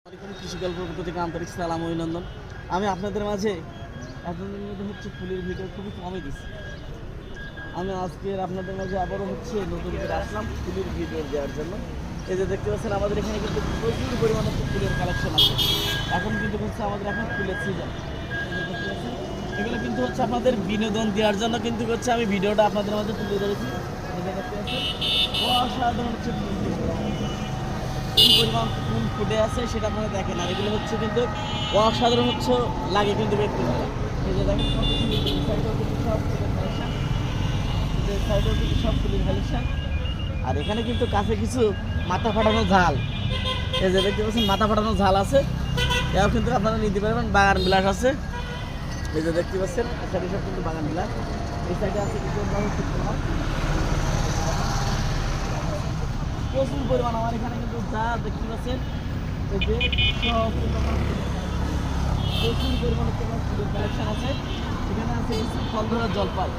কৃষি গল্প থেকে আন্তরিক সালাম অভিনন্দন। আমি আপনাদের মাঝে এতদিন মধ্যে ফুলের ভিডিও খুবই কমই দিচ্ছি। আমি আজকের আপনাদের মাঝে আবারও নতুন করে আসলাম ফুলের ভিডিও দেওয়ার জন্য। এই যে দেখতে পাচ্ছেন আমাদের এখানে কিন্তু প্রচুর পরিমাণে ফুলের কালেকশন আছে। এখন কিন্তু আমাদের এখন ফুলের সিজন। এগুলো কিন্তু আপনাদের বিনোদন দেওয়ার জন্য কিন্তু আমি ভিডিওটা আপনাদের মাঝে তুলে ধরেছি। দেখতে পাচ্ছেন অসাধারণ কি পরিমাণ ফুল ফুটে আছে সেটা আপনারা দেখেন। আর এগুলো কিন্তু অসাধারণ লাগে কিন্তু এই ফুলগুলো। এই যে দেখেন সব ফুলের কালেকশন। আর এখানে কিন্তু কাছে কিছু মাথা ফাটানো ঝাল, এই যে দেখতে পাচ্ছেন মাথা ফাটানো ঝাল আছে, এও কিন্তু আপনারা নিতে পারবেন। বাগান বিলাস আছে, এই যে দেখতে পাচ্ছেন এখানে সব কিন্তু বাগান বিলাস। এই সাইডে আছে কিন্তু প্রচুর পরিমাণ। আমার এখানে কিন্তু যা দেখতে পাচ্ছেন এই যে প্রচুর পরিমাণে ফুলের কালেকশন আছে। এখানে আছে কিছু ফল ধরা জলপাই।